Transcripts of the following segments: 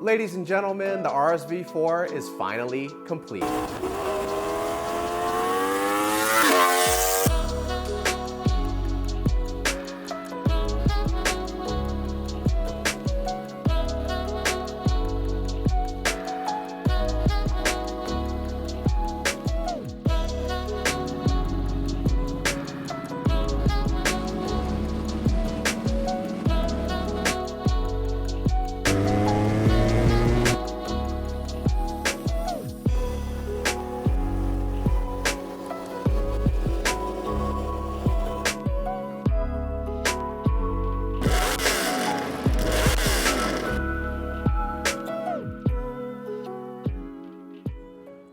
Ladies and gentlemen, the RSV4 is finally complete.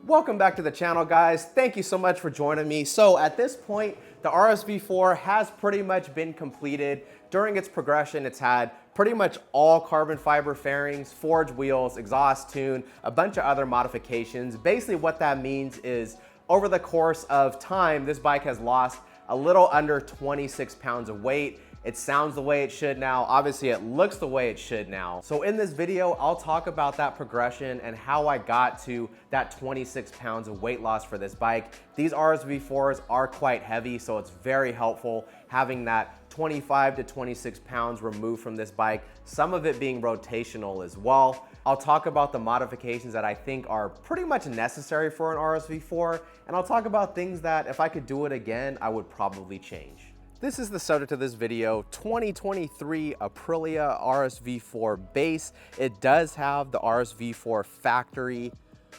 Welcome back to the channel, guys. Thank you so much for joining me. So at this point, the RSV4 has pretty much been completed. During its progression, it's had pretty much all carbon fiber fairings, forged wheels, exhaust tune, a bunch of other modifications. Basically what that means is over the course of time, this bike has lost a little under 26 pounds of weight. It sounds the way it should now. Obviously, it looks the way it should now. So in this video, I'll talk about that progression and how I got to that 26 pounds of weight loss for this bike. These RSV4s are quite heavy, so it's very helpful having that 25 to 26 pounds removed from this bike, some of it being rotational as well. I'll talk about the modifications that I think are pretty much necessary for an RSV4, and I'll talk about things that if I could do it again, I would probably change. This is the subject of this video, 2023 Aprilia RSV4 base. It does have the RSV4 factory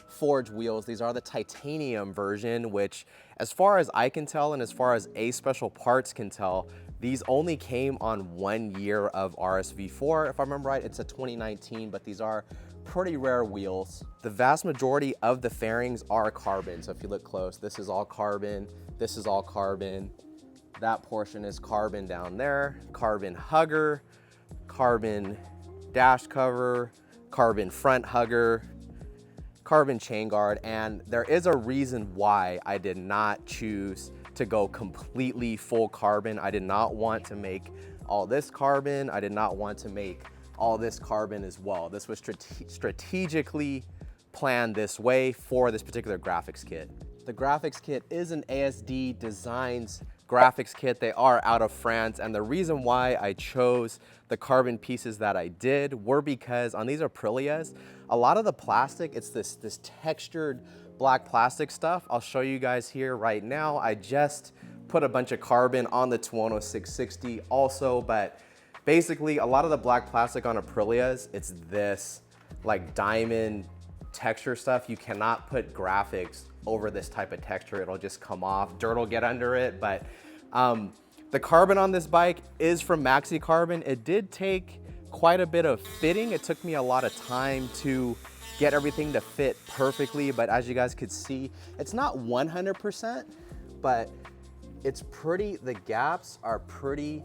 forged wheels. These are the titanium version, which as far as I can tell and as far as A Special Parts can tell, these only came on 1 year of RSV4. If I remember right, it's a 2019, but these are pretty rare wheels. The vast majority of the fairings are carbon. So if you look close, this is all carbon, this is all carbon. That portion is carbon down there, carbon hugger, carbon dash cover, carbon front hugger, carbon chain guard, and there is a reason why I did not choose to go completely full carbon. I did not want to make all this carbon. I did not want to make all this carbon as well. This was strategically planned this way for this particular graphics kit. The graphics kit is an ASD Designs graphics kit. They are out of France, and the reason why I chose the carbon pieces that I did were because on these Aprilias, a lot of the plastic, it's this textured black plastic stuff. I'll show you guys here right now. I just put a bunch of carbon on the Tuono 660 also, but basically a lot of the black plastic on Aprilias, it's this like diamond texture stuff. You cannot put graphics over this type of texture. It'll just come off. Dirt will get under it, but the carbon on this bike is from Maxicarbon. It did take quite a bit of fitting. It took me a lot of time to get everything to fit perfectly, but as you guys could see, it's not 100%, but it's pretty, the gaps are pretty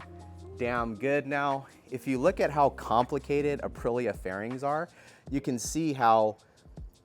damn good. Now, if you look at how complicated Aprilia fairings are, you can see how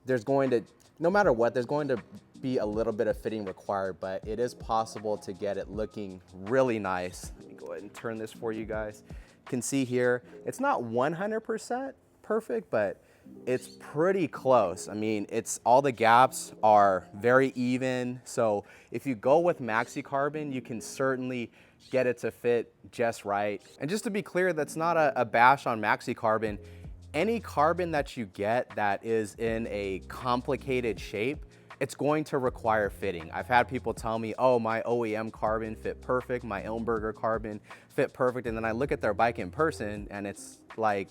there's going to, no matter what, there's going to be a little bit of fitting required, but it is possible to get it looking really nice. Let me go ahead and turn this for you guys. You can see here, it's not 100% perfect, but it's pretty close. I mean, all the gaps are very even. So if you go with Maxicarbon, you can certainly get it to fit just right. And just to be clear, that's not a bash on Maxicarbon. Any carbon that you get that is in a complicated shape, it's going to require fitting. I've had people tell me, oh, my OEM carbon fit perfect, my Elmberger carbon fit perfect, and then I look at their bike in person and it's like,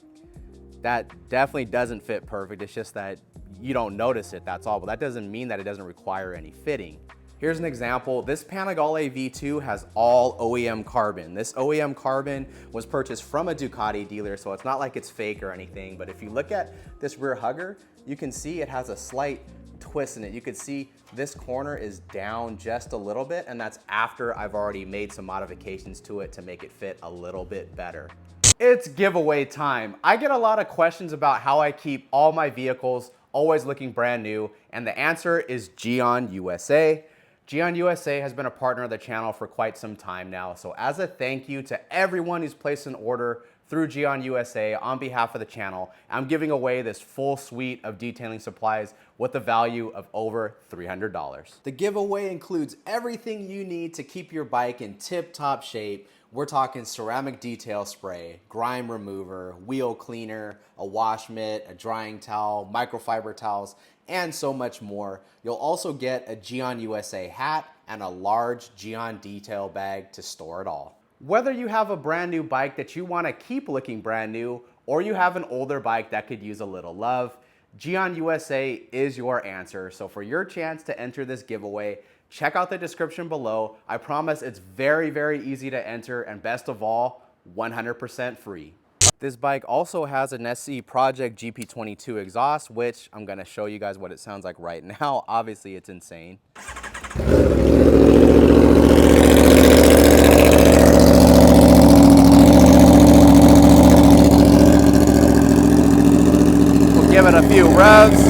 that definitely doesn't fit perfect. It's just that you don't notice it, that's all. But that doesn't mean that it doesn't require any fitting. Here's an example. This Panigale V2 has all OEM carbon. This OEM carbon was purchased from a Ducati dealer, so it's not like it's fake or anything. But if you look at this rear hugger, you can see it has a slight twist in it. You could see this corner is down just a little bit, and that's after I've already made some modifications to it to make it fit a little bit better. It's giveaway time. I get a lot of questions about how I keep all my vehicles always looking brand new, and the answer is GYEON USA. GYEON USA has been a partner of the channel for quite some time now, so as a thank you to everyone who's placed an order through GYEON USA on behalf of the channel. I'm giving away this full suite of detailing supplies with a value of over $300. The giveaway includes everything you need to keep your bike in tip-top shape. We're talking ceramic detail spray, grime remover, wheel cleaner, a wash mitt, a drying towel, microfiber towels, and so much more. You'll also get a GYEON USA hat and a large GYEON detail bag to store it all. Whether you have a brand new bike that you want to keep looking brand new, or you have an older bike that could use a little love, GYEON USA is your answer. So for your chance to enter this giveaway, check out the description below. I promise it's very, very easy to enter, and best of all, 100% free. This bike also has an SC Project GP22 exhaust, which I'm gonna show you guys what it sounds like right now. Obviously, it's insane. Give it a few revs.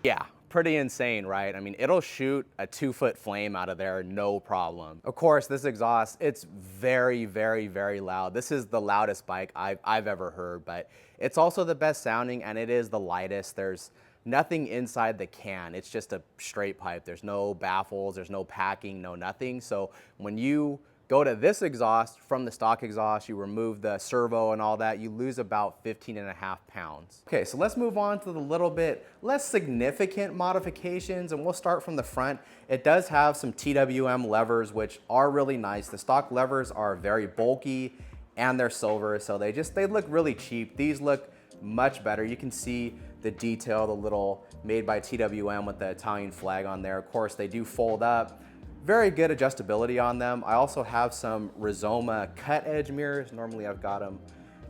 Yeah, pretty insane, right? I mean, it'll shoot a 2-foot flame out of there, no problem. Of course, this exhaust, it's very, very, very loud. This is the loudest bike I've ever heard, but it's also the best sounding, and it is the lightest. There's nothing inside the can. It's just a straight pipe. There's no baffles, there's no packing, no nothing. So when you go to this exhaust from the stock exhaust, you remove the servo and all that, you lose about 15.5 pounds. Okay, so let's move on to the little bit less significant modifications, and we'll start from the front. It does have some TWM levers, which are really nice. The stock levers are very bulky and they're silver, so they look really cheap. These look much better. You can see the detail, the little made by TWM with the Italian flag on there. Of course, they do fold up. Very good adjustability on them. I also have some Rizoma cut edge mirrors. Normally I've got them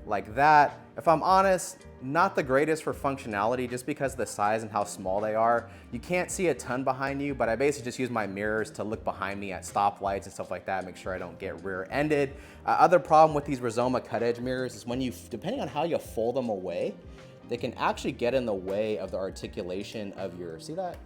like that. If I'm honest, not the greatest for functionality just because of the size and how small they are. You can't see a ton behind you, but I basically just use my mirrors to look behind me at stoplights and stuff like that, make sure I don't get rear-ended. Other problem with these Rizoma cut edge mirrors is when depending on how you fold them away, they can actually get in the way of the articulation of your, see that?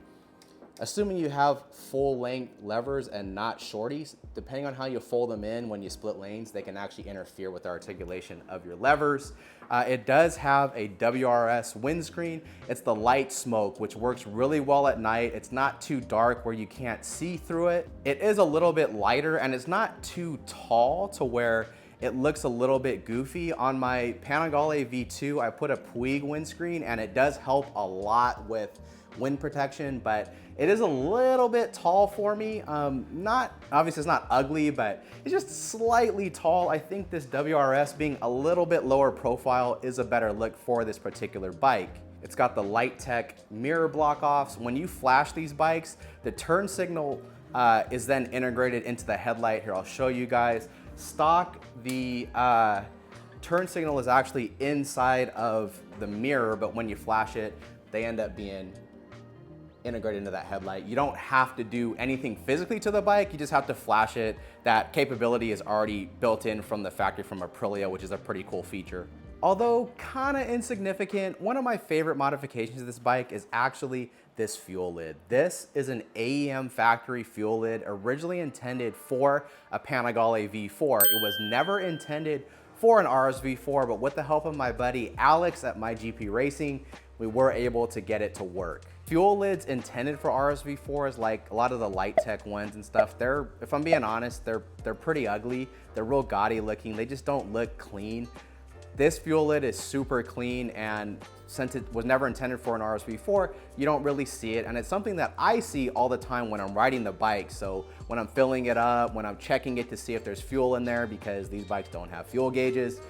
Assuming you have full length levers and not shorties, depending on how you fold them in when you split lanes, they can actually interfere with the articulation of your levers. It does have a WRS windscreen. It's the light smoke, which works really well at night. It's not too dark where you can't see through it. It is a little bit lighter and it's not too tall to where it looks a little bit goofy. On my Panigale V2, I put a Puig windscreen and it does help a lot with wind protection, but it is a little bit tall for me. Obviously it's not ugly, but it's just slightly tall. I think this WRS being a little bit lower profile is a better look for this particular bike. It's got the Lightech mirror block offs. When you flash these bikes, the turn signal is then integrated into the headlight. Here, I'll show you guys. Stock, the turn signal is actually inside of the mirror, but when you flash it, they end up being integrated into that headlight. You don't have to do anything physically to the bike, you just have to flash it. That capability is already built in from the factory from Aprilia, which is a pretty cool feature. Although kind of insignificant, one of my favorite modifications of this bike is actually this fuel lid. This is an AEM factory fuel lid, originally intended for a Panigale V4. It was never intended for an RSV4, but with the help of my buddy Alex at My GP Racing, we were able to get it to work. Fuel lids intended for RSV4s, like a lot of the Lightech ones and stuff, if I'm being honest, they're pretty ugly. They're real gaudy looking. They just don't look clean. This fuel lid is super clean, and since it was never intended for an RSV4, you don't really see it. And it's something that I see all the time when I'm riding the bike. So when I'm filling it up, when I'm checking it to see if there's fuel in there, because these bikes don't have fuel gauges,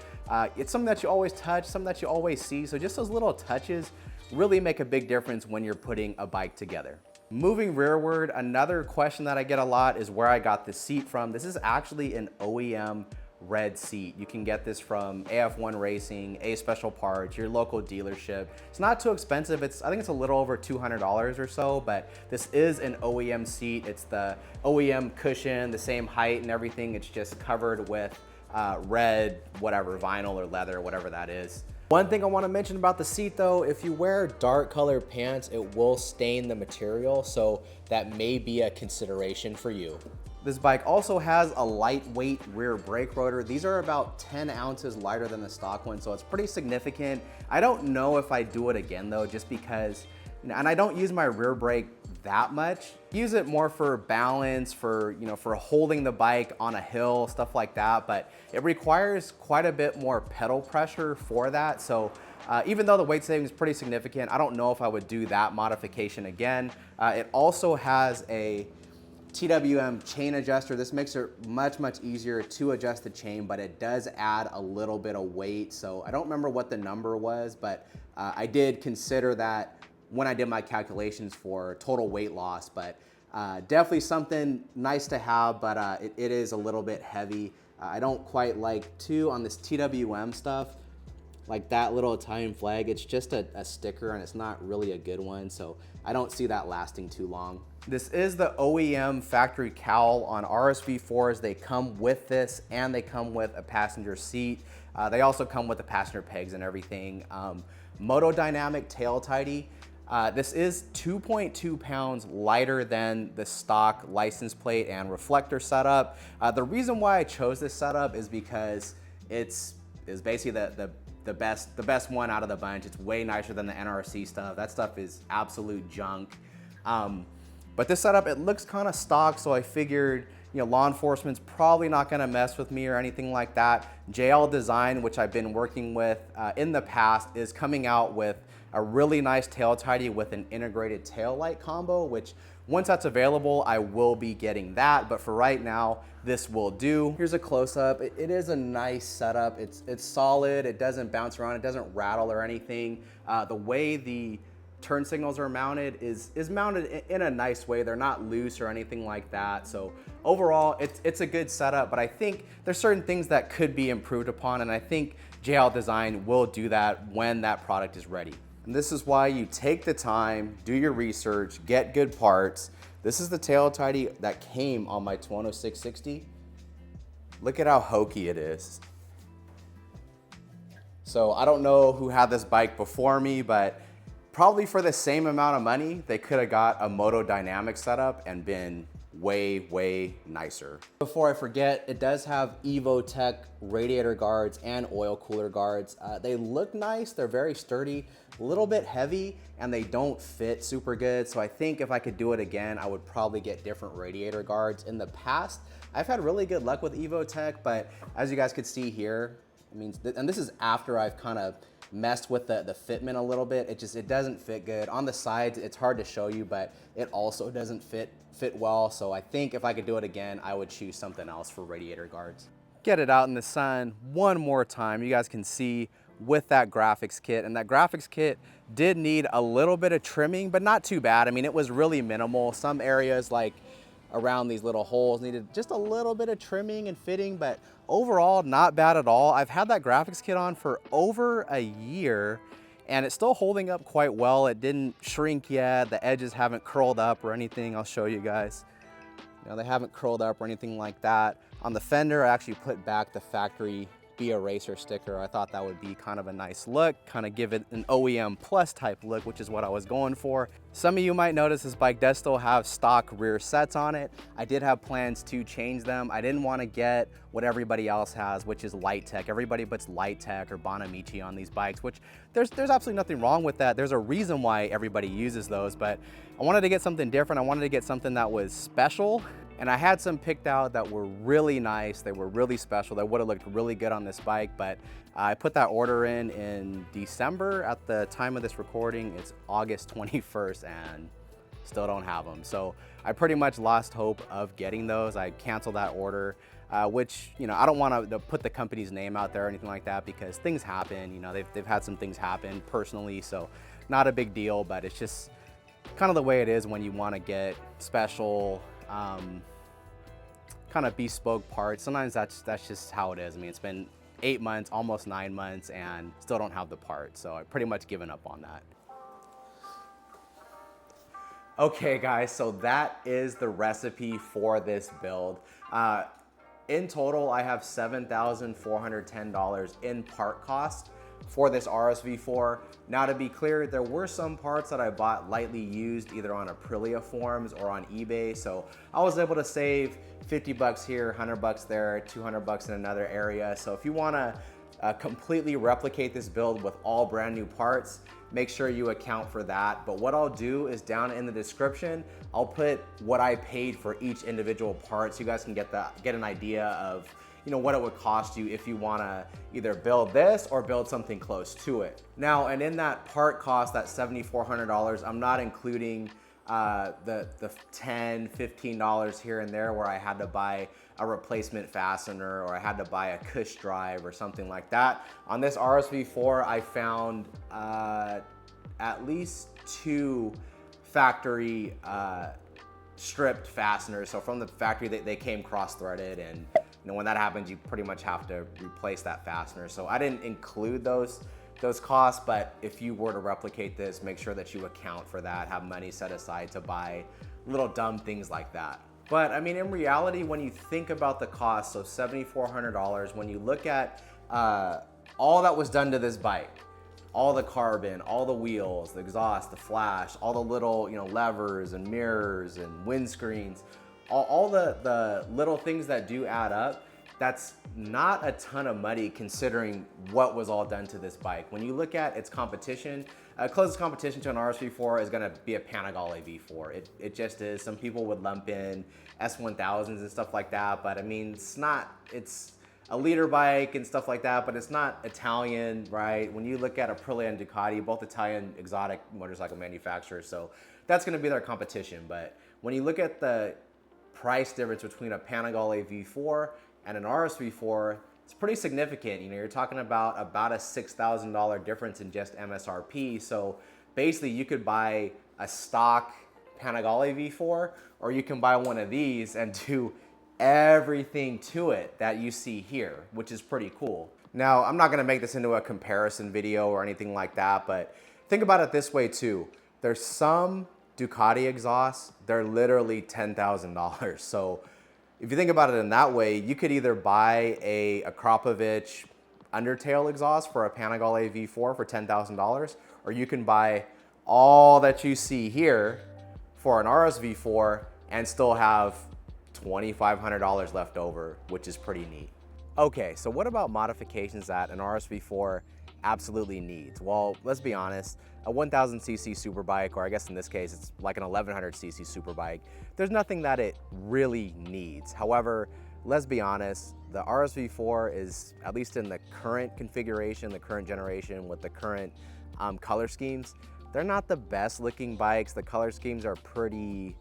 it's something that you always touch, something that you always see. So just those little touches really make a big difference when you're putting a bike together. Moving rearward, another question that I get a lot is where I got this seat from. This is actually an OEM Red Seat. You can get this from AF1 Racing, A Special Parts, your local dealership. It's not too expensive. I think it's a little over $200 or so, but this is an OEM seat. It's the OEM cushion, the same height and everything. It's just covered with red, whatever, vinyl or leather, whatever that is. One thing I want to mention about the seat though, if you wear dark colored pants, it will stain the material, so that may be a consideration for you. This bike also has a lightweight rear brake rotor. These are about 10 ounces lighter than the stock one, so it's pretty significant. I don't know if I do it again though, just because, and I don't use my rear brake that much. Use it more for balance, for for holding the bike on a hill, stuff like that, but it requires quite a bit more pedal pressure for that. So even though the weight saving is pretty significant, I don't know if I would do that modification again. It also has a TWM chain adjuster. This makes it much easier to adjust the chain, but it does add a little bit of weight. So I don't remember what the number was, but I did consider that when I did my calculations for total weight loss, but definitely something nice to have, but it is a little bit heavy. I don't quite like too on this TWM stuff, like that little Italian flag, it's just a sticker and it's not really a good one, so I don't see that lasting too long. This is the OEM factory cowl on RSV4s. They come with this and they come with a passenger seat. They also come with the passenger pegs and everything. Motodynamic tail tidy. This is 2.2 pounds lighter than the stock license plate and reflector setup. The reason why I chose this setup is because it's basically the best one out of the bunch. It's way nicer than the NRC stuff. That stuff is absolute junk. But this setup, it looks kind of stock, so I figured, law enforcement's probably not gonna mess with me or anything like that. JL Design, which I've been working with in the past, is coming out with a really nice tail tidy with an integrated tail light combo, which once that's available, I will be getting that. But for right now, this will do. Here's a close-up. It is a nice setup. It's solid. It doesn't bounce around. It doesn't rattle or anything. The way the turn signals are mounted is mounted in a nice way. They're not loose or anything like that. So overall, it's a good setup, but I think there's certain things that could be improved upon, and I think JL Design will do that when that product is ready. And this is why you take the time, do your research, get good parts. This is the tail tidy that came on my Tuono 660. Look at how hokey it is. So I don't know who had this bike before me, but probably for the same amount of money, they could have got a Motodynamic setup and been way nicer. Before I forget, it does have EvoTech radiator guards and oil cooler guards. They look nice, they're very sturdy, a little bit heavy, and they don't fit super good. So I think if I could do it again, I would probably get different radiator guards. In the past, I've had really good luck with EvoTech, but as you guys could see here, and this is after I've kind of messed with the fitment a little bit. It doesn't fit good. On the sides, it's hard to show you, but it also doesn't fit well. So I think if I could do it again, I would choose something else for radiator guards. Get it out in the sun one more time. You guys can see with that graphics kit, and that graphics kit did need a little bit of trimming, but not too bad. I mean, it was really minimal. Some areas like around these little holes needed just a little bit of trimming and fitting, but overall not bad at all. I've had that graphics kit on for over a year and it's still holding up quite well. It didn't shrink yet. The edges haven't curled up or anything. I'll show you guys. They haven't curled up or anything like that. On the fender, I actually put back the factory Be Eraser sticker. I thought that would be kind of a nice look, kind of give it an OEM plus type look, which is what I was going for. Some of you might notice this bike does still have stock rear sets on it. I did have plans to change them. I didn't want to get what everybody else has, which is Lightech. Everybody puts Lightech or Bonamici on these bikes, which there's absolutely nothing wrong with that. There's a reason why everybody uses those, but I wanted to get something different. I wanted to get something that was special. And I had some picked out that were really nice. They were really special. They would have looked really good on this bike, but I put that order in December. At the time of this recording, it's August 21st and still don't have them. So I pretty much lost hope of getting those. I canceled that order, which, I don't want to put the company's name out there or anything like that because things happen. They've had some things happen personally, so not a big deal, but it's just kind of the way it is when you want to get special, kind of bespoke parts. Sometimes that's just how it is. I mean, it's been 8 months, almost 9 months, and still don't have the part. So I've pretty much given up on that. Okay guys, so that is the recipe for this build. in total, I have $7,410 in part cost for this RSV4. Now, to be clear, there were some parts that I bought lightly used either on APRILIA forums or on eBay. So I was able to save 50 bucks here, 100 bucks there, 200 bucks in another area. So if you wanna completely replicate this build with all brand new parts, make sure you account for that. But what I'll do is down in the description, I'll put what I paid for each individual part so you guys can get an idea of what it would cost you if you wanna either build this or build something close to it. Now, and in that part cost, that $7,400, I'm not including the $10, $15 here and there where I had to buy a replacement fastener or I had to buy a cush drive or something like that. On this RSV4, I found at least 2 factory stripped fasteners. So from the factory, they came cross-threaded, and when that happens, you pretty much have to replace that fastener. So I didn't include those costs, but if you were to replicate this, make sure that you account for that, have money set aside to buy little dumb things like that. But I mean, in reality, when you think about the cost, so $7,400, when you look at all that was done to this bike, all the carbon, all the wheels, the exhaust, the flash, all the little levers and mirrors and windscreens, all the little things that do add up, that's not a ton of money considering what was all done to this bike. When you look at its competition, closest competition to an RSV4 is gonna be a Panigale V4. It just is. Some people would lump in S1000s and stuff like that, but I mean, it's a leader bike and stuff like that, but it's not Italian, right? When you look at Aprilia and Ducati, both Italian exotic motorcycle manufacturers, so that's gonna be their competition. But when you look at the price difference between a Panigale V4 and an RSV4, it's pretty significant. You're talking about a $6,000 difference in just MSRP. So basically you could buy a stock Panigale V4, or you can buy one of these and do everything to it that you see here, which is pretty cool. Now, I'm not gonna make this into a comparison video or anything like that, but think about it this way too. There's some Ducati exhausts, they're literally $10,000. So if you think about it in that way, you could either buy a Akrapovic Undertale exhaust for a Panigale V4 for $10,000, or you can buy all that you see here for an RSV4 and still have $2,500 left over, which is pretty neat. Okay, so what about modifications that an RSV4 absolutely needs? Well, let's be honest, a 1000cc superbike, or I guess in this case, it's like an 1100cc superbike, there's nothing that it really needs. However, let's be honest, the RSV4 is, at least in the current configuration, the current generation with the current color schemes, they're not the best looking bikes. The color schemes are pretty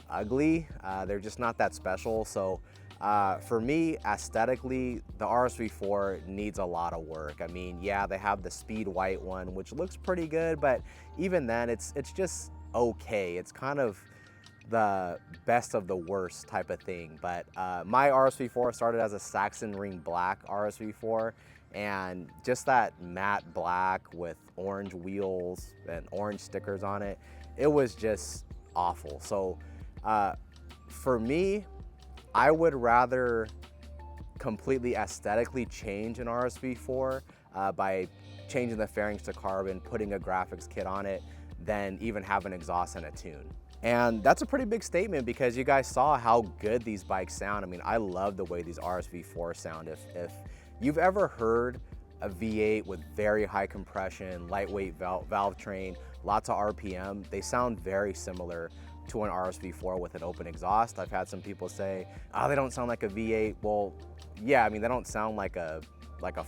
ugly. They're just not that special. So for me, aesthetically, the RSV4 needs a lot of work. I mean, yeah, they have the speed white one, which looks pretty good, but even then, it's just okay. It's kind of the best of the worst type of thing. But my RSV4 started as a Saxon Ring Black RSV4, and just that matte black with orange wheels and orange stickers on it, it was just awful. So for me, I would rather completely aesthetically change an RSV4 by changing the fairings to carbon, putting a graphics kit on it, than even have an exhaust and a tune. And that's a pretty big statement because you guys saw how good these bikes sound. I mean, I love the way these RSV4 sound. If you've ever heard a V8 with very high compression, lightweight valve train, lots of RPM, they sound very similar to an RSV4 with an open exhaust. I've had some people say, oh, they don't sound like a V8. Well, yeah, I mean, they don't sound like a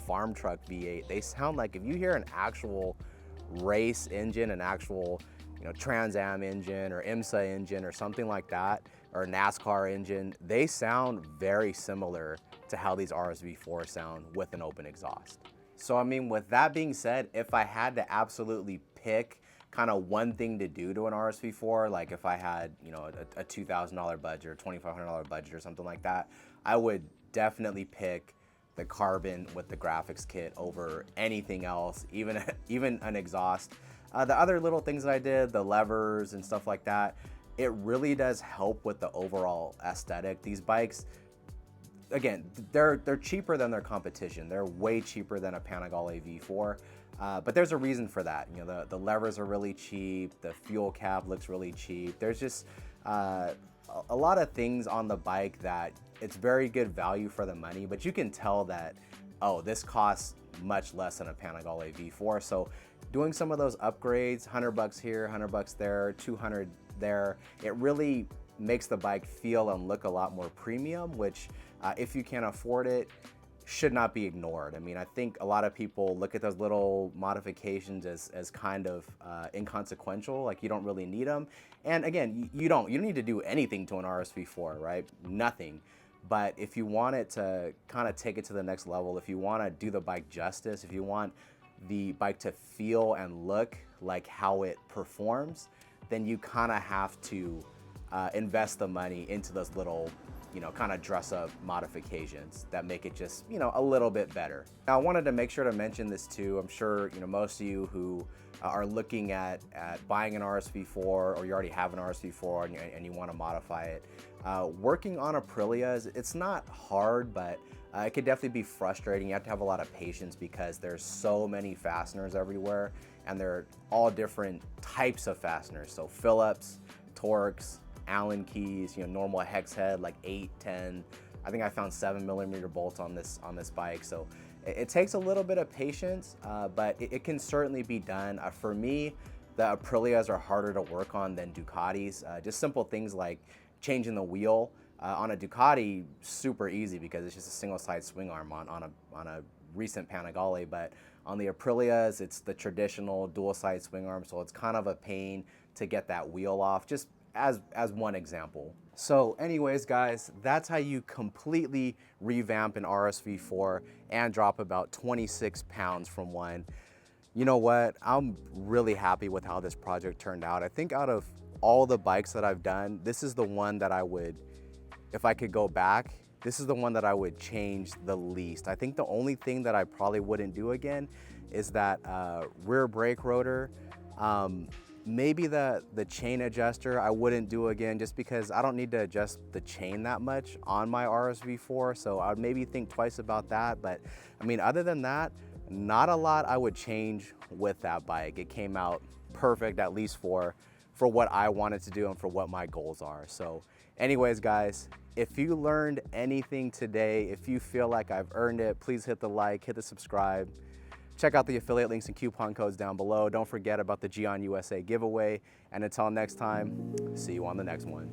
farm truck V8. They sound like, if you hear an actual race engine, an actual Trans Am engine or IMSA engine or something like that, or a NASCAR engine, they sound very similar to how these RSV4 sound with an open exhaust. So I mean, with that being said, if I had to absolutely pick kind of one thing to do to an RSV4, like if I had a $2,000 budget or $2,500 budget or something like that, I would definitely pick the carbon with the graphics kit over anything else, even an exhaust. The other little things that I did, the levers and stuff like that, it really does help with the overall aesthetic. These bikes, again, they're cheaper than their competition. They're way cheaper than a Panigale V4. But there's a reason for that. You know, the levers are really cheap. The fuel cap looks really cheap. There's just a lot of things on the bike that it's very good value for the money, but you can tell that, oh, this costs much less than a Panigale V4. So doing some of those upgrades, $100 here, $100 there, $200 there, it really makes the bike feel and look a lot more premium, which if you can't afford it, should not be ignored. I mean, I think a lot of people look at those little modifications as kind of inconsequential, like you don't really need them. And again, you don't need to do anything to an RSV4, right? Nothing. But if you want it to kind of take it to the next level, if you want to do the bike justice, if you want the bike to feel and look like how it performs, then you kind of have to invest the money into those little, you know, kind of dress up modifications that make it just, you know, a little bit better. Now, I wanted to make sure to mention this too. I'm sure, you know, most of you who are looking at buying an RSV4, or you already have an RSV4 and you want to modify it, working on Aprilias, it's not hard, but it could definitely be frustrating. You have to have a lot of patience because there's so many fasteners everywhere, and they're all different types of fasteners. So Phillips, Torx, Allen keys, you know, normal hex head like 8, 10. I think I found 7mm bolts on this bike. So it takes a little bit of patience, but it can certainly be done. For me, the Aprilias are harder to work on than Ducatis. Just simple things like changing the wheel. On a Ducati, super easy because it's just a single side swing arm on a recent Panigale, but on the Aprilias, it's the traditional dual side swing arm, so it's kind of a pain to get that wheel off, just as one example. So anyways, guys, that's how you completely revamp an RSV4 and drop about 26 pounds from one. You know what? I'm really happy with how this project turned out. I think out of all the bikes that I've done, this is the one that I would, if I could go back, this is the one that I would change the least. I think the only thing that I probably wouldn't do again is that rear brake rotor. Maybe the chain adjuster I wouldn't do again, just because I don't need to adjust the chain that much on my RSV4, so I would maybe think twice about that. But I mean, other than that, not a lot I would change with that bike. It came out perfect, at least for what I wanted to do and for what my goals are. So anyways, guys, if you learned anything today, if you feel like I've earned it, please hit the like, hit the subscribe. Check out the affiliate links and coupon codes down below. Don't forget about the GYEON USA giveaway. And until next time, see you on the next one.